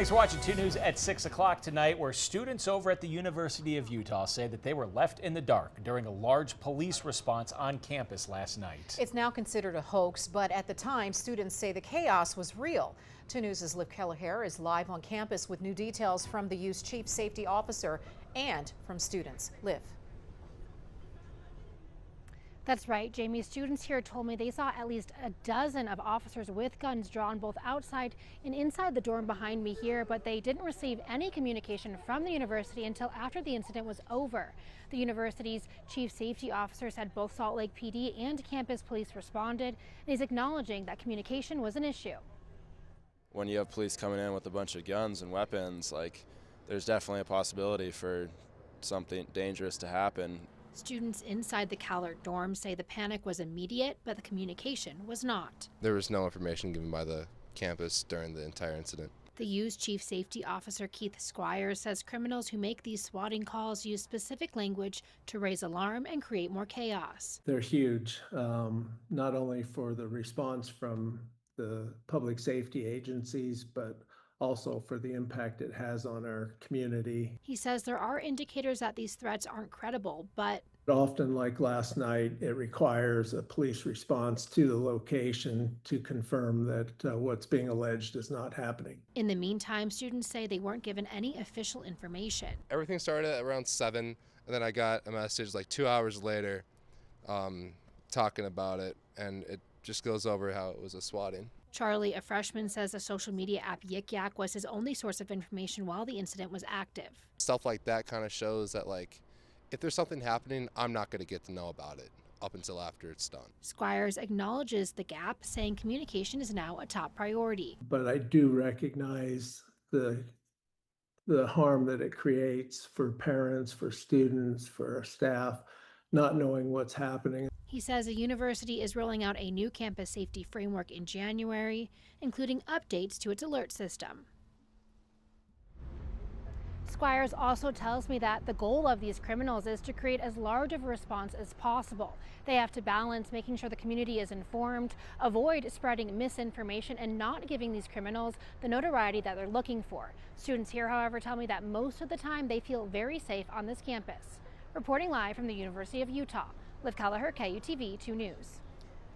Thanks for watching 2 News at 6 o'clock tonight, where students over at the University of Utah say that they were left in the dark during a large police response on campus last night. It's now considered a hoax, but at the time, students say the chaos was real. 2 News' Liv Kelleher is live on campus with new details from the U's chief safety officer and from students. Liv. That's right, Jamie. Students here told me they saw at least a dozen of officers with guns drawn both outside and inside the dorm behind me here, but they didn't receive any communication from the university until after the incident was over. The university's chief safety officer said both Salt Lake PD and campus police responded, and he's acknowledging that communication was an issue. When you have police coming in with a bunch of guns and weapons, there's definitely a possibility for something dangerous to happen. Students inside the Callard dorm say the panic was immediate, but the communication was not. There was no information given by the campus during the entire incident. The U's chief safety officer, Keith Squires, says criminals who make these swatting calls use specific language to raise alarm and create more chaos. They're huge, not only for the response from the public safety agencies, but also for the impact it has on our community. He says there are indicators that these threats aren't credible, but often, like last night, it requires a police response to the location to confirm that what's being alleged is not happening. In the meantime, students say they weren't given any official information. Everything started at around 7, and then I got a message 2 hours later talking about it, and it just goes over how it was a swatting. Charlie, a freshman, says the social media app Yik Yak was his only source of information while the incident was active. Stuff like that kind of shows that, if there's something happening, I'm not going to get to know about it up until after it's done. Squires acknowledges the gap, saying communication is now a top priority. But I do recognize the harm that it creates for parents, for students, for our staff, not knowing what's happening. He says the university is rolling out a new campus safety framework in January, including updates to its alert system. Squires also tells me that the goal of these criminals is to create as large of a response as possible. They have to balance making sure the community is informed, avoid spreading misinformation, and not giving these criminals the notoriety that they're looking for. Students here, however, tell me that most of the time they feel very safe on this campus. Reporting live from the University of Utah, Liv Kelleher, KUTV 2 News.